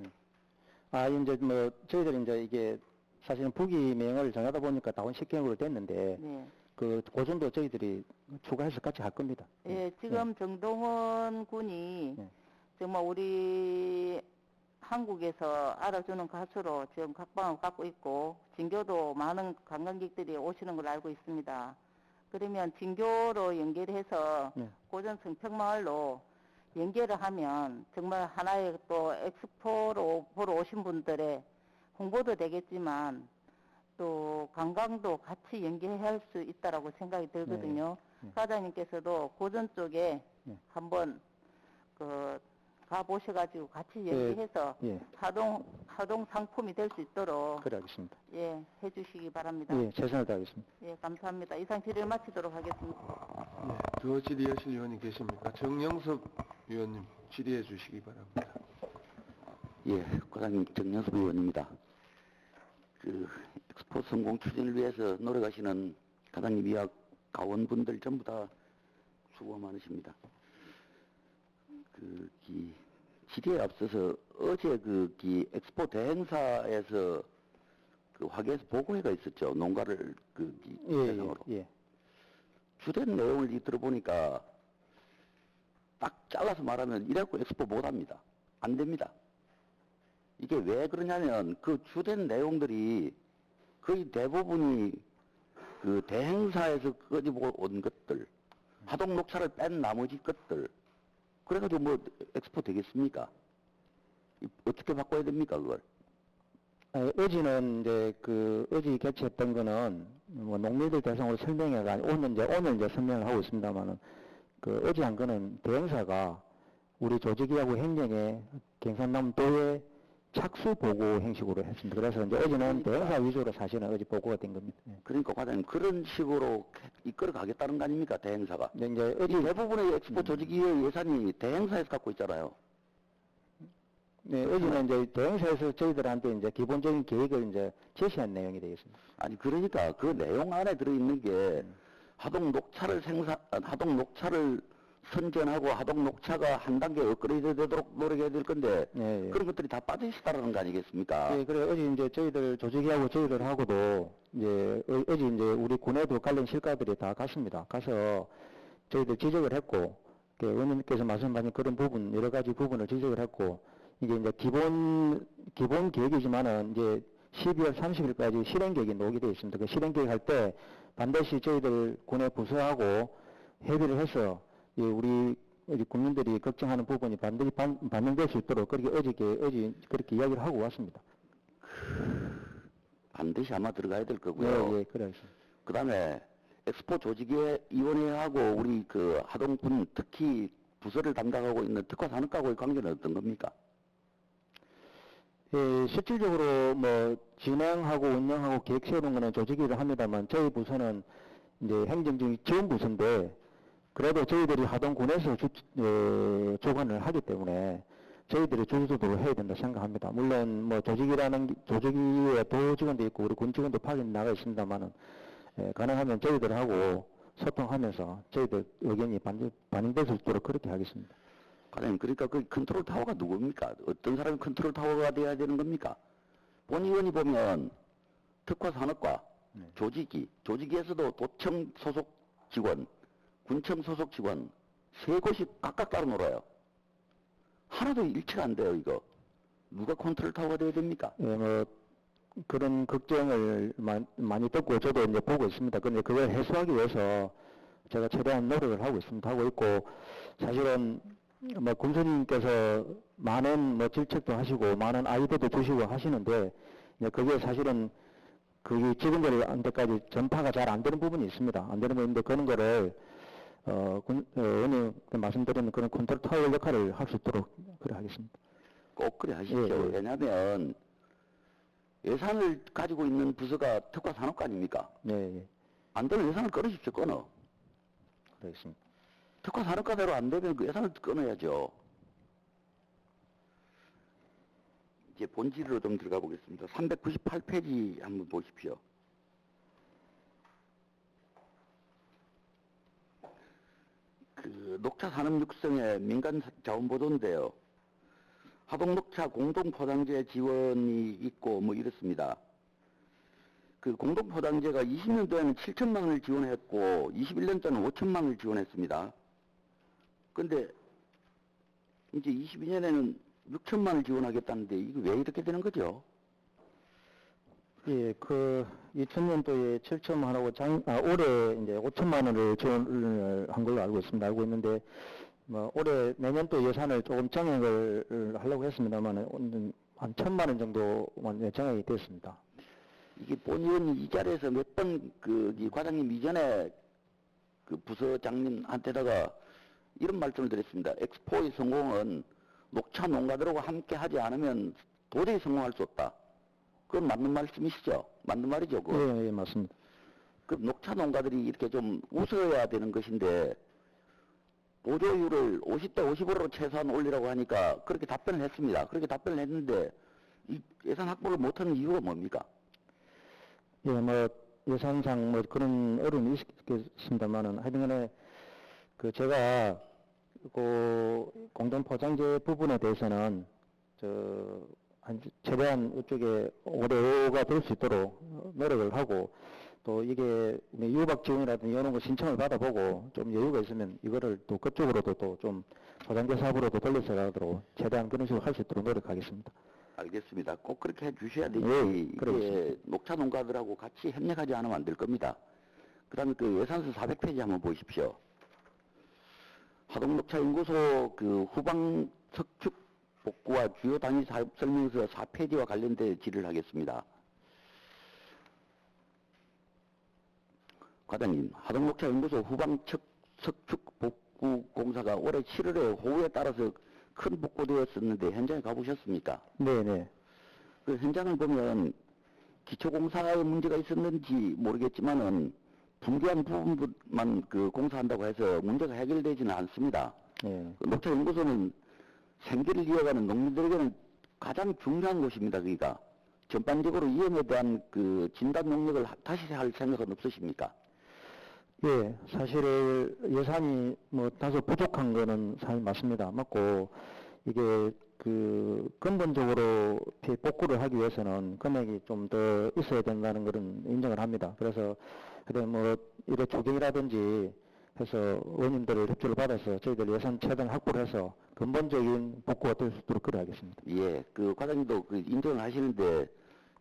이제 뭐 저희들이 이제 이게 사실은 부기명을 정하다 보니까 다원식경으로 됐는데 네. 고전도 저희들이 추가해서 같이 할 겁니다. 예, 지금 정동원 군이 네. 정말 우리 한국에서 알아주는 가수로 지금 각방을 갖고 있고 진교도 많은 관광객들이 오시는 걸로 알고 있습니다. 그러면 진교로 연결해서 네. 고전 성평마을로 연결을 하면 정말 하나의 또 엑스포로 보러 오신 분들의 홍보도 되겠지만 또 관광도 같이 연계할 수 있다라고 생각이 들거든요. 네. 과장님께서도 고전 쪽에 네. 한번 가보셔가지고 같이 연계해서 예. 하동 상품이 될 수 있도록 그래 하겠습니다. 예, 해주시기 바랍니다. 예, 최선을 다하겠습니다. 예, 감사합니다. 이상 질의를 마치도록 하겠습니다. 예, 더 질의하실 의원이 계십니까? 정영섭 의원님 질의해 주시기 바랍니다. 예, 과장님 정영섭 의원입니다. 엑스포 성공 추진을 위해서 노력하시는 과장님 이하 가원분들 전부 다 수고 많으십니다. 질의에 앞서서 어제 엑스포 대행사에서 화계에서 보고회가 있었죠. 농가를 대상으로. 예. 주된 내용을 들어보니까 딱 잘라서 말하면 이래갖고 엑스포 못합니다. 안 됩니다. 이게 왜 그러냐면 주된 내용들이 거의 대부분이 대행사에서 끄집어 온 것들, 하동 녹차를 뺀 나머지 것들. 그래가지고 뭐 엑스포 되겠습니까? 어떻게 바꿔야 됩니까 그걸? 어제는 이제 어제 개최했던 거는 뭐 농민들 대상으로 설명회가 오늘 이제 설명을 하고 있습니다만은 어제 한 거는 대행사가 우리 조직위하고 행정의 경상남도의 착수 보고 형식으로 했습니다. 그래서 이제 어제는 대행사 위주로 사실은 어제 보고가 된 겁니다. 예. 그러니까 과장님 그런 식으로 이끌어 가겠다는 거 아닙니까 대행사가? 근데 이제 이 어제 대부분의 엑스포 조직위의 예산이 대행사에서 갖고 있잖아요. 네, 어제는 이제 대행사에서 저희들한테 이제 기본적인 계획을 이제 제시한 내용이 되겠습니다. 아니 그러니까 그 내용 안에 들어있는 게 하동 녹차를 선전하고 하동 녹차가 한 단계 업그레이드 되도록 노력해야 될 건데 예, 예. 그런 것들이 다 빠져 있다라는 거 아니겠습니까? 예, 그래 어제 이제 저희들 조직위하고 저희들하고도 이제 어제 이제 우리 군에도 관련 실과들이 다 갔습니다. 가서 저희들 지적을 했고, 의원님께서 말씀하신 그런 부분 여러 가지 부분을 지적을 했고, 이게 이제 기본 계획이지만은 이제 12월 30일까지 실행 계획이 녹이되어 있습니다. 그 실행 계획 할 때 반드시 저희들 군의 부서하고 협의를 해서 우리 국민들이 걱정하는 부분이 반드시 반영될 수 있도록 그렇게 어제 그렇게 이야기를 하고 왔습니다. 반드시 아마 들어가야 될 거고요. 네, 예, 그렇습니다. 그 다음에 엑스포 조직위원회하고 우리 그 하동군 특히 부서를 담당하고 있는 특화산업과의 관계는 어떤 겁니까? 예, 실질적으로 뭐 진행하고 운영하고 계획 세우는 거는 조직위를 합니다만 저희 부서는 이제 행정적인 지원 부서인데 그래도 저희들이 하동군에서 주관을 하기 때문에 저희들이 주도를 해야 된다 생각합니다. 물론 뭐 조직위에 도직원도 있고 우리 군 직원도 파견 나가 있습니다만은 가능하면 저희들하고 소통하면서 저희들 의견이 반영될 수 있도록 그렇게 하겠습니다. 과장님, 그러니까 그 컨트롤 타워가 누굽니까? 어떤 사람이 컨트롤 타워가 돼야 되는 겁니까? 본 의원이 보면 특화산업과 조직위에서도 도청 소속 직원, 군청 소속 직원 세 곳이 각각 따로 놀아요. 하나도 일치가 안 돼요, 이거. 누가 컨트롤 타워가 돼야 됩니까? 예, 뭐 그런 걱정을 많이 듣고 저도 이제 보고 있습니다. 근데 그걸 해소하기 위해서 제가 최대한 노력을 하고 있습니다. 하고 있고 사실은 뭐 군수님께서 많은 뭐 질책도 하시고 많은 아이디어도 주시고 하시는데 이제 그게 사실은 그게 지금까지 전파가 잘 안 되는 부분이 있습니다. 안 되는 부분인데 그런 거를 의원님 말씀드리는 그런 컨트롤 타워 역할을 할 수 있도록 그래 하겠습니다. 꼭 그래 하십시오. 예, 예. 왜냐하면 예산을 가지고 있는 부서가 특화산업과 아닙니까? 네, 예, 안 되면 예산을 끊으십시오, 끊어. 그렇습니다. 특화산업과대로 안 되면 그 예산을 끊어야죠. 이제 본질로 좀 들어가 보겠습니다. 398페이지 한번 보십시오. 그 녹차 산업 육성의 민간 자원 보조인데요. 하동 녹차 공동 포장재 지원이 있고 뭐 이렇습니다. 그 공동 포장재가 20년도에는 7천만 원을 지원했고 21년도에는 5천만 원을 지원했습니다. 근데 이제 22년에는 6천만 원을 지원하겠다는데 이거 왜 이렇게 되는 거죠? 예, 그 2000년도에 7천만 원하고 올해 이제 5천만 원을 지원을 한 걸로 알고 있습니다. 알고 있는데 뭐 올해 내년도 예산을 조금 정액을 하려고 했습니다만 한 1,000만 원 정도만 정액이 됐습니다. 이게 본 의원이 이 자리에서 몇 번 이 과장님 이전에 그 부서장님한테다가 이런 말씀을 드렸습니다. 엑스포의 성공은 녹차 농가들하고 함께 하지 않으면 도저히 성공할 수 없다. 그건 맞는 말씀이시죠? 맞는 말이죠? 그거? 예, 맞습니다. 그 녹차 농가들이 이렇게 좀 웃어야 되는 것인데 보조율을 50대 50으로 최소한 올리라고 하니까 그렇게 답변을 했습니다. 그렇게 답변을 했는데 이 예산 확보를 못하는 이유가 뭡니까? 예, 뭐 예산상 뭐 그런 어려움이 있겠습니다만은 하여튼간에 그 제가 그 공동 포장재 부분에 대해서는 최대한 이쪽에 오래가 될 수 있도록 노력을 하고 또 이게 유박 지원이라든지 이런 거 신청을 받아보고 좀 여유가 있으면 이거를 또 그쪽으로도 또 좀 포장재 사업으로도 돌려서 가도록 최대한 그런 식으로 할 수 있도록 노력하겠습니다. 알겠습니다. 꼭 그렇게 해주셔야 되지. 예, 이게 그러겠습니다. 녹차 농가들하고 같이 협력하지 않으면 안 될 겁니다. 그 다음에 그 예산서 400페이지 한번 보십시오. 하동녹차연구소 그 후방 석축 복구와 주요 단위 사업 설명서 4페이지와 관련된 질의를 하겠습니다. 과장님, 하동녹차연구소 후방 석축 복구 공사가 올해 7월에 호우에 따라서 큰 복구되었었는데 현장에 가보셨습니까? 네네. 그 현장을 보면 기초공사에 문제가 있었는지 모르겠지만은 붕괴한 부분만 그 공사한다고 해서 문제가 해결되지는 않습니다. 예. 그 녹차연구소는 생계를 이어가는 농민들에게는 가장 중요한 곳입니다. 그러니까 전반적으로 위험에 대한 그 진단 능력을 다시 할 생각은 없으십니까? 예, 사실 예산이 뭐 다소 부족한 거는 사실 맞습니다. 맞고, 이게 그 근본적으로 복구를 하기 위해서는 금액이 좀 더 있어야 된다는 것은 인정을 합니다. 그래서 뭐 이래 조경이라든지 해서 의원님들의 협조를 받아서 저희들 예산 최대한 확보를 해서 근본적인 복구가 될 수 있도록 그래야겠습니다. 예, 그 과장님도 그 인정을 하시는데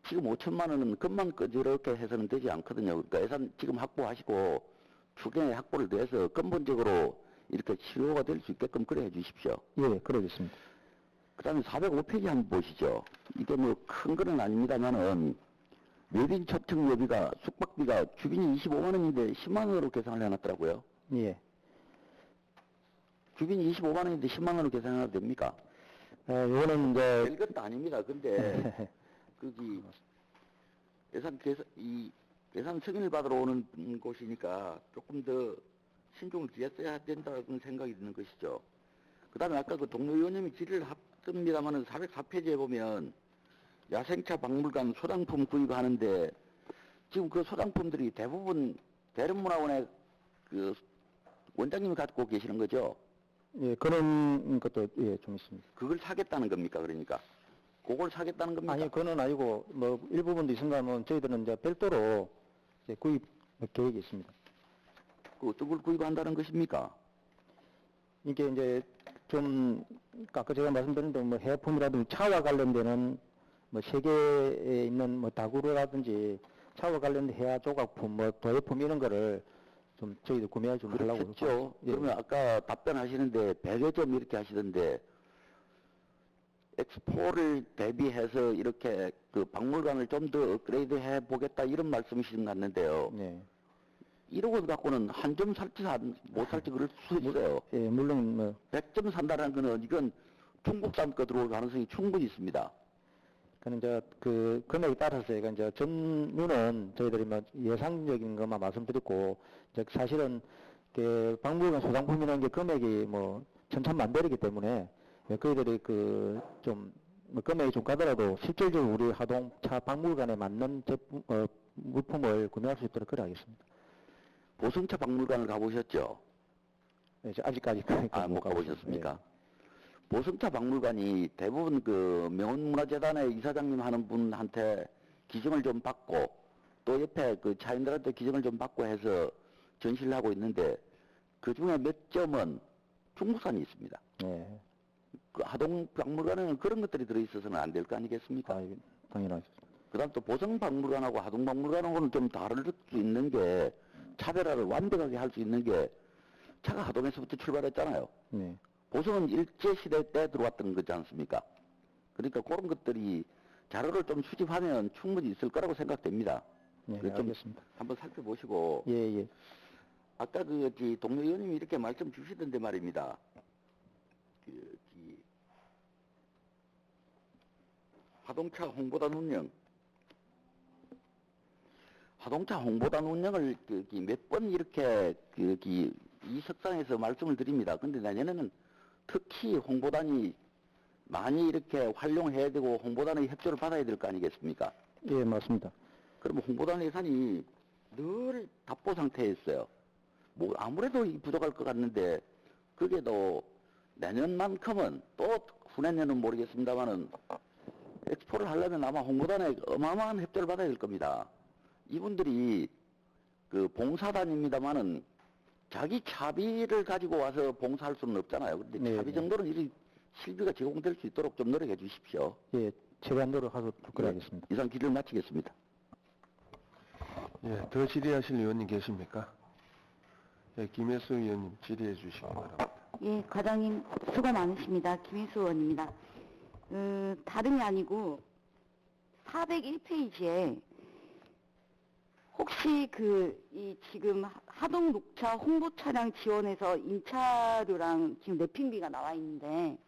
지금 5천만 원은 금방 끄지럽게 해서는 되지 않거든요. 그러니까 예산 지금 확보하시고 추경에 확보를 더해서 근본적으로 이렇게 치료가 될 수 있게끔 그래 해 주십시오. 예, 그러겠습니다. 그 다음에 405페이지 한번 보시죠. 이게 뭐 큰 거는 아닙니다만은 외빈 초청 예비가 숙박비가 주빈이 25만 원인데 10만 원으로 계산을 해놨더라고요. 예. 주빈이 25만 원인데 10만 원으로 계산해도 됩니까? 이거는 이제 별것도 아닙니다. 근데 거기 예산 승인을 받으러 오는 곳이니까 조금 더 신중을 기했어야 된다는 생각이 드는 것이죠. 그 다음에 아까 그 동료 의원님이 질의를 합듭니다만은 404페이지에 보면 야생차 박물관 소장품 구입하는데 지금 그 소장품들이 대부분 대련문화원의 그 원장님이 갖고 계시는 거죠? 예, 그런 것도 예, 좀 있습니다. 그걸 사겠다는 겁니까? 그러니까 그걸 사겠다는 겁니까? 아니, 그건 아니고 뭐 일부분도 있습니다. 뭐 저희들은 이제 별도로 이제 구입 계획이 있습니다. 그 어떤 걸 구입한다는 것입니까? 이게 이제 좀 아까 제가 말씀드린 대로 뭐 해품이라든지 차와 관련되는 뭐 세계에 있는 뭐 다구루라든지 차와 관련된 해야 조각품, 뭐 도예품 이런 거를 좀 저희도 구매를 좀 하려고. 그렇겠죠. 예. 그러면 아까 답변하시는데 100여 점 이렇게 하시던데 엑스포를 대비해서 이렇게 그 박물관을 좀 더 업그레이드 해 보겠다 이런 말씀이신 것 같는데요. 네. 1억 원 갖고는 한 점 살지 못 살지 그럴 수 있어요. 예, 물론 뭐 100점 산다는 거는 이건 중국 산 거 들어올 가능성이 충분히 있습니다. 그는 이제 그 금액에 따라서 제가 이제 전류는 저희들이 뭐 예상적인 것만 말씀드렸고, 즉 사실은 그 박물관 소장품이라는 게 금액이 뭐 천차만별이기 때문에 저희들이 그 좀 뭐 금액이 좀 가더라도 실질적으로 우리 하동차 박물관에 맞는 제품 물품을 구매할 수 있도록 그래야겠습니다. 보성차 박물관을 가보셨죠? 예, 아직까지 못 가보셨습니까? 보성차 박물관이 대부분 그 명언문화재단의 이사장님 하는 분한테 기증을 좀 받고 또 옆에 그 차인들한테 기증을 좀 받고 해서 전시를 하고 있는데 그 중에 몇 점은 중국산이 있습니다. 네. 그 하동 박물관에는 그런 것들이 들어있어서는 안 될 거 아니겠습니까? 아, 당연하죠. 그 다음 또 보성 박물관하고 하동 박물관하고는 좀 다를 수 있는 게 차별화를 완벽하게 할 수 있는 게 차가 하동에서부터 출발했잖아요. 네. 보성은 일제시대 때 들어왔던 거지 않습니까? 그러니까 그런 것들이 자료를 좀 수집하면 충분히 있을 거라고 생각됩니다. 네, 그래서 좀 알겠습니다. 한번 살펴보시고 예, 예. 아까 그 동료 의원님이 이렇게 말씀 주시던데 말입니다. 하동차 홍보단 운영 하동차 홍보단 운영을 몇 번 이렇게 이 석상에서 말씀을 드립니다. 근데 내년에는 특히 홍보단이 많이 이렇게 활용해야 되고 홍보단의 협조를 받아야 될 거 아니겠습니까? 예, 맞습니다. 그러면 홍보단 예산이 늘 답보 상태에 있어요. 뭐 아무래도 부족할 것 같는데 그게 또 내년만큼은 또 후내년은 모르겠습니다만은 엑스포를 하려면 아마 홍보단에 어마어마한 협조를 받아야 될 겁니다. 이분들이 그 봉사단입니다만은 자기 차비를 가지고 와서 봉사할 수는 없잖아요. 근데 네, 차비 네. 정도는 이 실비가 제공될 수 있도록 좀 노력해 주십시오. 예, 최대한 노력하도록 그래야겠습니다. 이상 기를 마치겠습니다. 예, 더 질의하실 의원님 계십니까? 예, 김혜수 의원님 질의해 주시기 바랍니다. 예, 과장님 수고 많으십니다. 김희수 의원입니다. 다름이 아니고 401페이지에 혹시 이 지금 하동 녹차 홍보 차량 지원해서 임차료랑 지금 랩핑비가 나와 있는데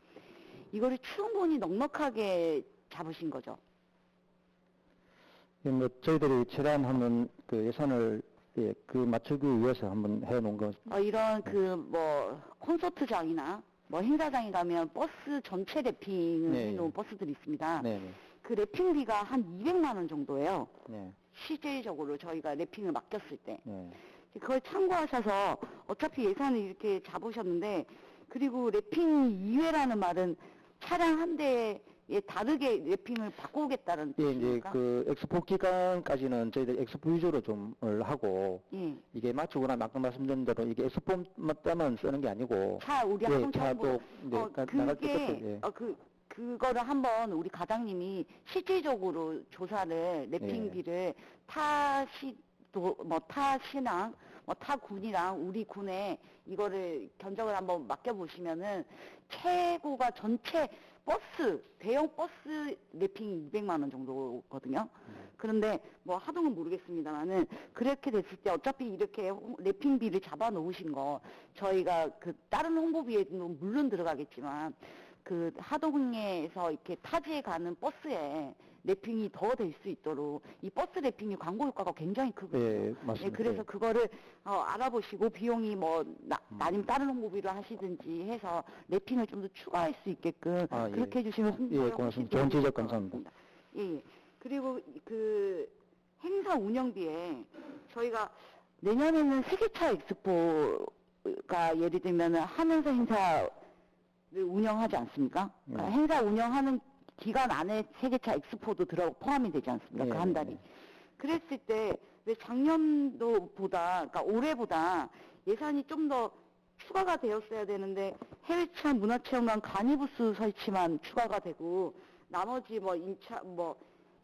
이거를 충분히 넉넉하게 잡으신 거죠. 예, 뭐 저희들이 최대한 한번 그 예산을 예, 그 맞추기 위해서 한번 해놓은 거. 이런 그 뭐 콘서트장이나 뭐 행사장에 가면 버스 전체 래핑을 네, 해놓은 네. 버스들이 있습니다. 네, 네, 그 래핑비가 한 200만 원 정도예요. 네, 실제적으로 저희가 래핑을 맡겼을 때. 네. 그걸 참고하셔서 어차피 예산을 이렇게 잡으셨는데, 그리고 래핑 이외라는 말은 차량 한 대에 다르게 래핑을 바꾸겠다는 예, 이제 뜻입니까? 그 엑스포 기간까지는 저희들 엑스포 위주로 좀 하고 예. 이게 마치고 나면 아까 말씀드린 대로 이게 엑스포 때만 쓰는 게 아니고 차 우리 예, 하동 차도 차도 네, 나갈 때부터 예. 그거를 한번 우리 과장님이 실질적으로 조사를 래핑비를 타시랑 뭐 타 군이랑 우리 군에 이거를 견적을 한번 맡겨보시면은 최고가 전체 버스 대형 버스 래핑이 200만 원 정도거든요. 그런데 뭐 하동은 모르겠습니다만은 그렇게 됐을 때 어차피 이렇게 래핑비를 잡아 놓으신 거 저희가 그 다른 홍보비에도 물론 들어가겠지만 그 하동에서 이렇게 타지에 가는 버스에 래핑이 더 될 수 있도록 이 버스 래핑이 광고 효과가 굉장히 크거든요. 예, 맞습니다. 그래서 그거를 알아보시고 비용이 뭐 아니면 다른 홍보비로 하시든지 해서 래핑을 좀 더 추가할 수 있게끔 아, 예. 그렇게 해주시면 예, 고맙습니다. 좋은 지적 감사합니다. 예, 예. 그리고 그 행사 운영비에 저희가 내년에는 세계차 엑스포가 예를 들면은 하면서 행사를 운영하지 않습니까? 그러니까 행사 운영하는 기간 안에 세계차 엑스포도 포함이 되지 않습니까? 네, 그 한 네, 달이. 네. 그랬을 때 왜 작년도보다, 그러니까 올해보다 예산이 좀 더 추가가 되었어야 되는데 해외체험, 문화체험관 간이부스 설치만 추가가 되고 나머지 뭐 인차, 뭐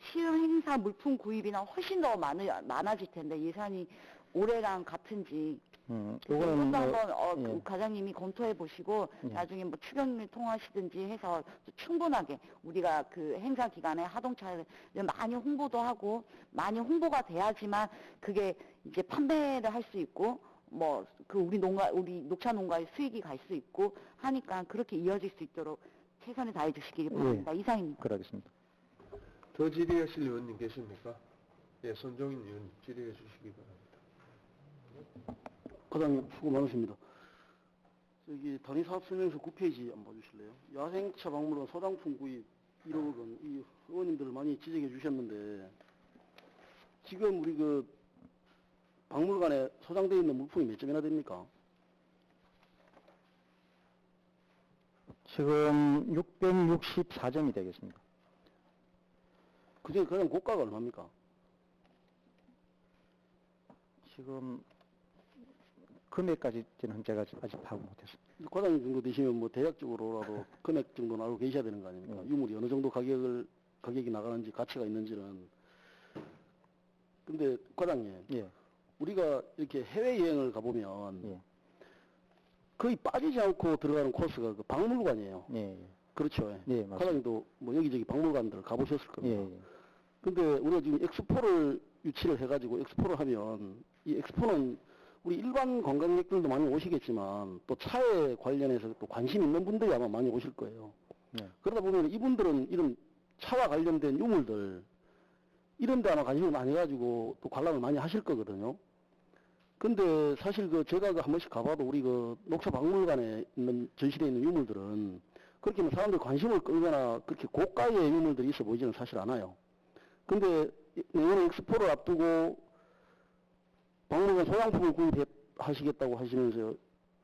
시흥 행사 물품 구입이나 훨씬 더 많아질 텐데 예산이 올해랑 같은지 요거는 이것도 뭐, 한번 예. 그 과장님이 검토해 보시고 예. 나중에 뭐 추경을 통하시든지 해서 충분하게 우리가 그 행사 기간에 하동차를 많이 홍보도 하고 많이 홍보가 돼야지만 그게 이제 판매를 할 수 있고 뭐 그 우리 녹차 농가의 수익이 갈 수 있고 하니까 그렇게 이어질 수 있도록 최선을 다해 주시기 바랍니다. 이상입니다. 그러겠습니다. 더 질의하실 의원님 계십니까? 예, 손종인 의원님 질의해 주시기 바랍니다. 과장님 수고 많으십니다. 저기 단위사업 설명서 9페이지 한번 봐주실래요? 야생차 박물관 소장품 구입 1억 원, 이 의원님들 많이 지적해 주셨는데 지금 우리 그 박물관에 소장되어 있는 물품이 몇 점이나 됩니까? 지금 664점이 되겠습니다. 그중에 가장 고가가 얼마입니까? 지금 금액까지는 제가 아직 파악 못했습니다. 과장님 정도 되시면 뭐 대략적으로라도 금액 정도는 알고 계셔야 되는 거 아닙니까? 유물이 어느 정도 가격이 나가는지 가치가 있는지는. 근데 과장님, 예, 우리가 이렇게 해외여행을 가보면 예, 거의 빠지지 않고 들어가는 코스가 그 박물관이에요. 예, 예. 그렇죠. 예, 맞습니다. 과장님도 뭐 여기저기 박물관들 가보셨을 겁니다. 예, 예. 근데 우리가 지금 엑스포를 유치를 해가지고 엑스포를 하면 이 엑스포는 우리 일반 관광객들도 많이 오시겠지만 또 차에 관련해서 또 관심 있는 분들이 아마 많이 오실 거예요. 네. 그러다 보면 이분들은 이런 차와 관련된 유물들 이런 데 아마 관심을 많이 가지고 또 관람을 많이 하실 거거든요. 근데 사실 그 제가 그 한 번씩 가봐도 우리 그 녹차 박물관에 있는 전시되어 있는 유물들은 그렇게 뭐 사람들 관심을 끌거나 그렇게 고가의 유물들이 있어 보이지는 사실 않아요. 근데 내년에 엑스포를 앞두고 박물관 소장품을 구입하시겠다고 하시면서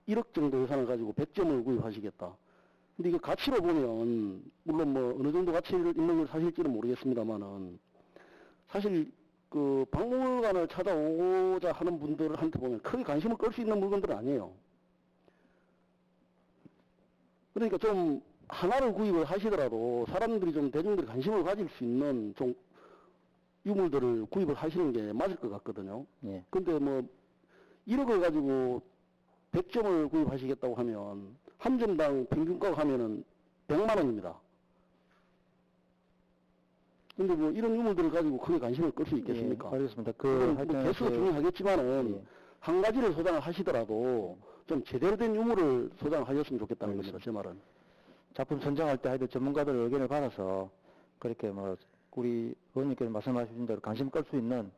1억 정도 예산을 가지고 100점을 구입하시겠다. 근데 이게 가치로 보면 물론 뭐 어느 정도 가치를 있는 걸 사실지는 모르겠습니다만은 사실 그 박물관을 찾아오고자 하는 분들한테 보면 크게 관심을 끌 수 있는 물건들은 아니에요. 그러니까 좀 하나를 구입을 하시더라도 사람들이 좀 대중들이 관심을 가질 수 있는 좀 유물들을 구입을 하시는 게 맞을 것 같거든요. 예. 근데 뭐 1억을 가지고 100점을 구입하시겠다고 하면 한 점당 평균가가 하면은 100만 원입니다. 근데 뭐 이런 유물들을 가지고 크게 관심을 끌 수 있겠습니까? 예, 알겠습니다. 뭐 하여튼 개수도 중요하겠지만은 예. 한 가지를 소장을 하시더라도 좀 제대로 된 유물을 소장하셨으면 좋겠다는 겁니다. 제 말은. 작품 선정할 때 하여튼 전문가들 의견을 받아서 그렇게 뭐 우리 의원님께서 말씀하신 대로 관심 끌 수 있는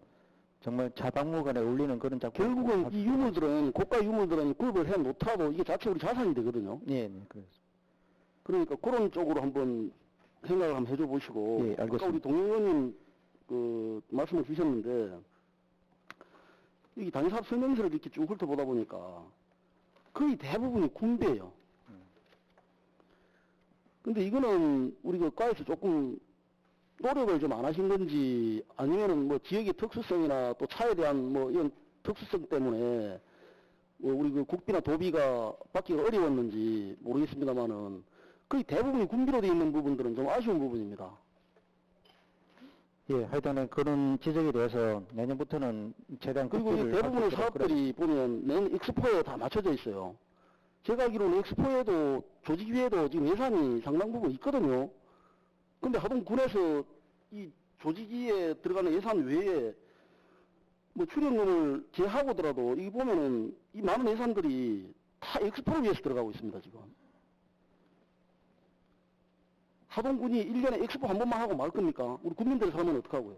정말 자박물관에 어울리는 그런 작품. 결국은 이 유물들은, 고가 유물들은 구입을 해 놓더라도 이게 자체 우리 자산이 되거든요. 예, 네, 그렇습니다. 그러니까 그런 쪽으로 한번 생각을 한번 해줘 보시고. 예, 알겠습니다. 아까 우리 동 의원님 말씀을 주셨는데, 여기 단위사업 설명서를 이렇게 쭉 훑어보다 보니까 거의 대부분이 군배예요. 근데 이거는 우리가 과에서 조금 노력을 좀 안 하신 건지, 아니면은 뭐 지역의 특수성이나 또 차에 대한 뭐 이런 특수성 때문에 뭐 우리 그 국비나 도비가 받기가 어려웠는지 모르겠습니다만은 거의 대부분이 군비로 되어 있는 부분들은 좀 아쉬운 부분입니다. 예, 하여튼은 그런 지적에 대해서 내년부터는 최대한 그리고 이 극비를 대부분의 할 수 있도록 사업들이 보면 내년 엑스포에 다 맞춰져 있어요. 제가 알기로는 엑스포에도 조직위에도 지금 예산이 상당 부분 있거든요. 근데 하동군에서 이 조직위에 들어가는 예산 외에 뭐 출연금을 제하고더라도 이 보면은 이 많은 예산들이 다 엑스포를 위해서 들어가고 있습니다, 지금. 하동군이 1년에 엑스포 한 번만 하고 말 겁니까? 우리 국민들 살면 어떡하고요?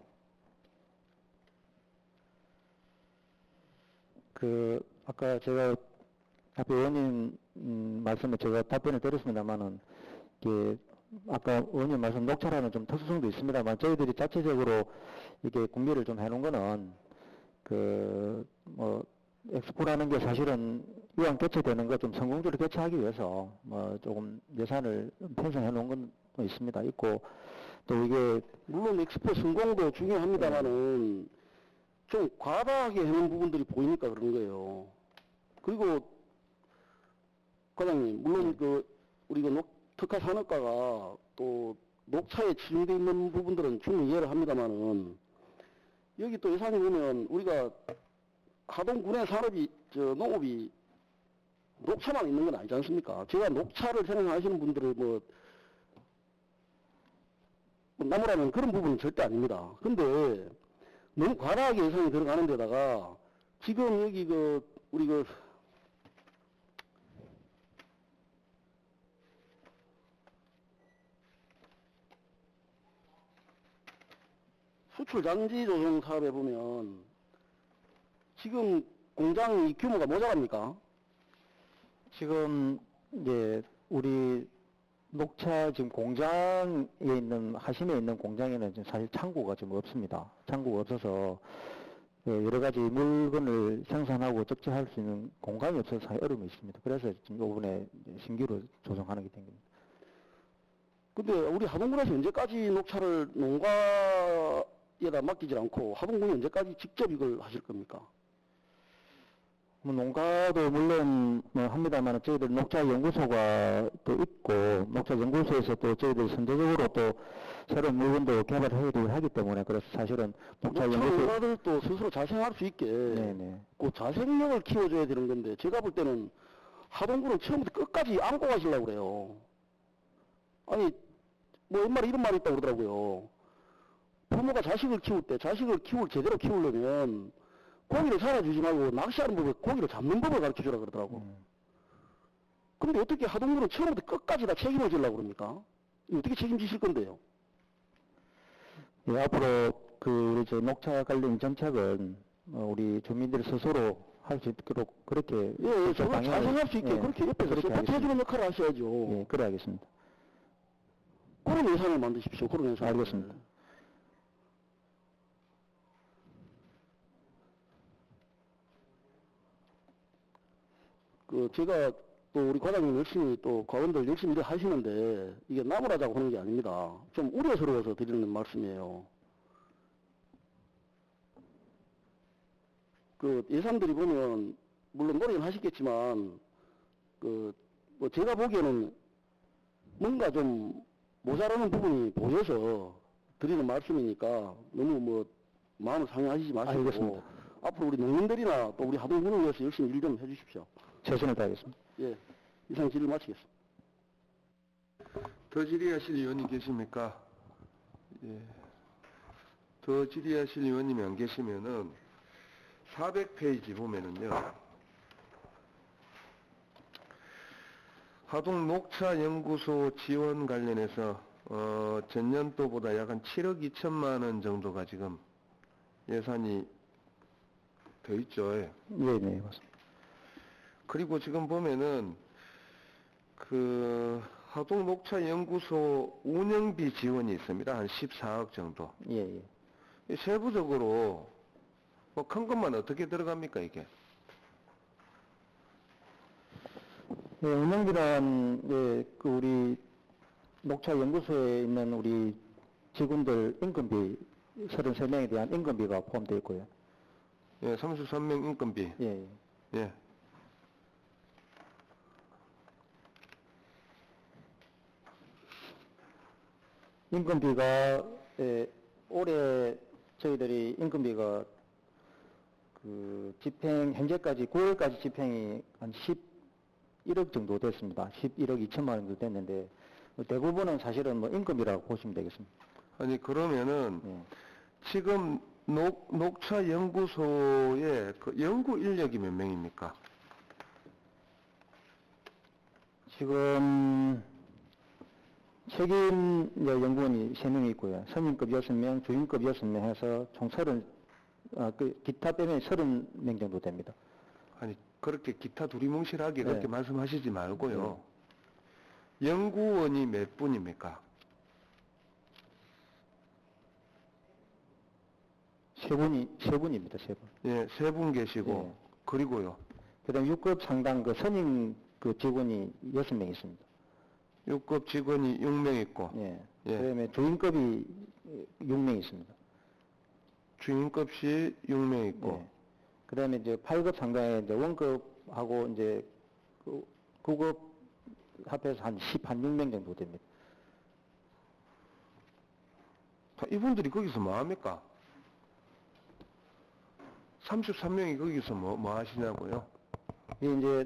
아까 제가 앞에 의원님 말씀에 제가 답변을 드렸습니다만은 이게 아까 의원님 말씀 녹차라는 좀 특수성도 있습니다만 저희들이 자체적으로 이게 준비를 좀 해놓은 거는 뭐 엑스포라는 게 사실은 이왕 개최되는 거 좀 성공적으로 개최하기 위해서 뭐 조금 예산을 편성해 놓은 건 있습니다. 있고 또 이게 물론 엑스포 성공도 중요합니다만은 좀 과다하게 해놓은 부분들이 보이니까 그런 거예요. 그리고 과장님, 물론 우리가 특화 산업과가 또 녹차에 치중되어 있는 부분들은 충분히 이해를 합니다만은 여기 또 예산이 보면 우리가 하동군의 산업이 농업이 녹차만 있는 건 아니지 않습니까? 제가 녹차를 생산하시는 분들을 뭐 나무라는 그런 부분은 절대 아닙니다. 근데 너무 과다하게 예산이 들어가는 데다가 지금 여기 우리 수출 장지 조성 사업에 보면 지금 공장이 규모가 모자랍니까? 지금 이제 우리 녹차 지금 공장에 있는 하심에 있는 공장에는 지금 사실 창고가 지금 없습니다. 창고가 없어서 여러 가지 물건을 생산하고 적재할 수 있는 공간이 없어서 사실 어려움이 있습니다. 그래서 지금 이번에 신규로 조성하는 게 생깁니다. 근데 우리 하동군에서 언제까지 녹차를 농가에다 맡기질 않고 하동군이 언제까지 직접 이걸 하실 겁니까? 뭐 농가도 물론 뭐 합니다만 저희들 녹차 연구소가 또 있고 녹차 연구소에서 또 저희들 선제적으로 또 새로운 물건도 개발하기도 하기 때문에 그래서 사실은 녹차 녹차 연구소 농가들도 스스로 자생할 수 있게 네네. 그 자생력을 키워줘야 되는 건데 제가 볼 때는 하동군을 처음부터 끝까지 안고 가시려고 그래요. 아니 뭐 옛말에 이런 말이 있다고 그러더라고요. 부모가 자식을 키울 때 자식을 제대로 키우려면 고기를 살아주지 말고 낚시하는 법을 고기를 잡는 법을 가르쳐주라 그러더라고. 그런데 어떻게 하동군은 처음부터 끝까지 다 책임을 지려고 그럽니까? 이거 어떻게 책임지실 건데요? 예, 앞으로 우리 저 녹차 관련 정책은 우리 주민들 스스로 할 수 있도록 그렇게 예, 저걸 방향을- 자생할 수 있게 예, 그렇게 옆에서 그렇게 서포트해주는 역할을 하셔야죠. 예, 그래 알겠습니다. 그런 예산을 만드십시오. 그런 예산을. 알겠습니다. 제가 또 우리 과장님 열심히 또 과원들 열심히 일을 하시는데 이게 나무라자고 하는 게 아닙니다. 좀 우려스러워서 드리는 말씀이에요. 예산들이 보면 물론 노력은 하시겠지만 뭐 제가 보기에는 뭔가 좀 모자라는 부분이 보여서 드리는 말씀이니까 너무 뭐 마음을 상해하시지 마시고 알겠습니다. 앞으로 우리 농민들이나 또 우리 하동군을 위해서 열심히 일 좀 해주십시오. 최선을 다하겠습니다. 예, 이상 질의 마치겠습니다. 더 질의하실 의원님 계십니까? 예. 더 질의하실 의원님이 안 계시면은 400페이지 보면은요. 하동 녹차연구소 지원 관련해서 전년도보다 약 한 7억 2천만 원 정도가 지금 예산이 더 있죠. 예. 네, 네, 맞습니다. 그리고 지금 보면은 그 하동 녹차연구소 운영비 지원이 있습니다. 한 14억 정도. 예, 예. 이 세부적으로 뭐 큰 것만 어떻게 들어갑니까 이게? 네, 운영비는 예, 그 우리 녹차연구소에 있는 우리 직원들 임금비 33명에 대한 임금비가 포함되어 있고요. 예, 33명 인건비. 예, 예. 예. 임금비가 예, 올해 저희들이 임금비가 그 집행 현재까지 9월까지 집행이 한 11억 정도 됐습니다. 11억 2천만 원 정도 됐는데 대부분은 사실은 뭐 임금비라고 보시면 되겠습니다. 아니 그러면은 예. 지금 녹차 연구소의 그 연구 인력이 몇 명입니까? 지금 책임 연구원이 3명이 있고요. 선임급 6명, 주임급 6명 해서 총 30, 기타 빼면 30명 정도 됩니다. 아니 그렇게 기타 두리뭉실하게 네. 그렇게 말씀하시지 말고요. 연구원이 몇 분입니까? 세 분입니다, 세 분. 예, 3분 계시고 예. 그리고요. 그 다음 6급 상당 그 선임 그 직원이 6명 있습니다. 6급 직원이 6명 있고 예. 예. 그 다음에 주임급이 6명 있습니다. 주임급이 6명 있고 예. 그 다음에 이제 8급 상당에 이제 원급하고 이제 그 9급 합해서 한 6명 정도 됩니다. 이분들이 거기서 뭐 합니까? 33명이 거기서 뭐 하시냐고요? 이게 이제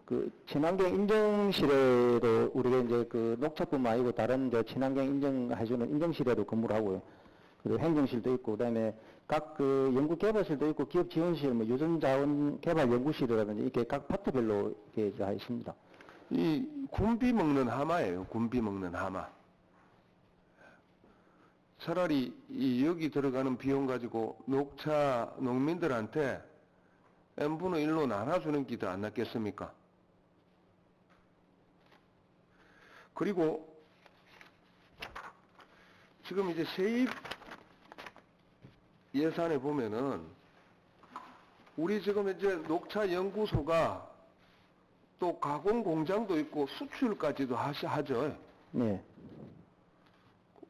그 친환경 인증실에도 우리가 이제 그 녹차뿐만 아니고 다른 이제 친환경 인증해주는 인증실에도 근무를 하고요. 그리고 행정실도 있고 그다음에 각 그 연구개발실도 있고 기업 지원실, 뭐 유전자원개발연구실이라든지 이렇게 각 파트별로 이렇게 다 있습니다. 이 군비 먹는 하마예요. 군비 먹는 하마. 차라리 여기 들어가는 비용 가지고 녹차 농민들한테 n분의 1로 나눠주는 게 더 안 낫겠습니까? 그리고 지금 이제 세입 예산에 보면은 우리 지금 이제 녹차 연구소가 또 가공 공장도 있고 수출까지도 하죠. 네.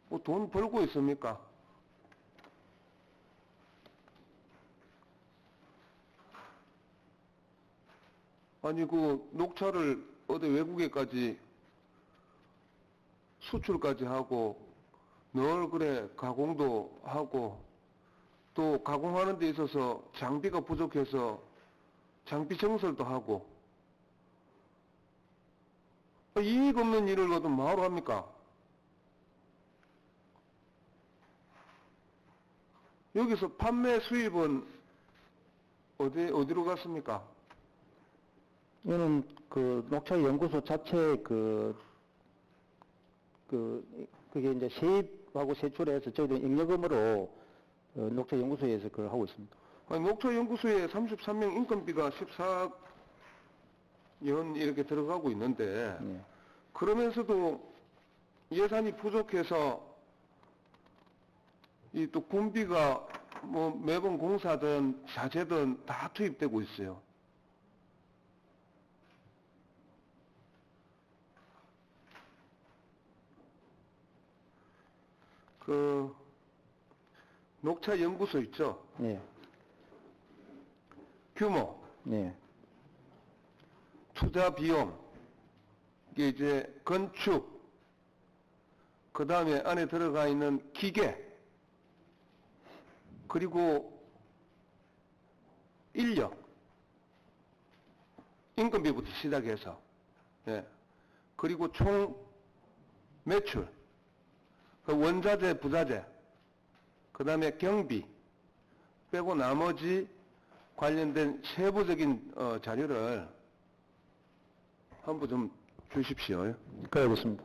뭐 돈 벌고 있습니까? 아니 그 녹차를 어디 외국에까지 수출까지 하고 늘 그래 가공도 하고 또 가공하는 데 있어서 장비가 부족해서 장비 정설도 하고 이익 없는 일을 거둔 뭐하러 합니까? 여기서 판매 수입은 어디로 갔습니까? 이거는 그 녹차 연구소 자체 그게 이제 세입하고 세출해서 저희들 잉여금으로 녹차 연구소에서 그걸 하고 있습니다. 아니, 녹차 연구소에 33명 인건비가 14억 연 이렇게 들어가고 있는데 예. 그러면서도 예산이 부족해서 이 또 군비가 뭐 매번 공사든 자재든 다 투입되고 있어요. 그 녹차 연구소 있죠? 예. 규모, 예. 투자 비용, 이게 이제 건축, 그 다음에 안에 들어가 있는 기계, 그리고 인력, 인건비부터 시작해서, 예. 그리고 총 매출, 그 원자재, 부자재, 그 다음에 경비, 빼고 나머지 관련된 세부적인 자료를 한부 좀 주십시오. 그러겠습니다.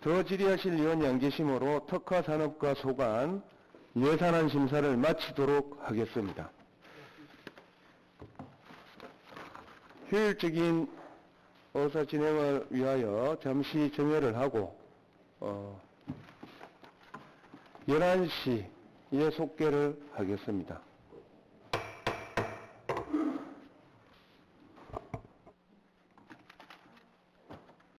더 질의하실 의원이 안 계시므로 특화산업과 소관 예산안 심사를 마치도록 하겠습니다. 효율적인 의사 진행을 위하여 잠시 정회를 하고 11시에 속개를 하겠습니다.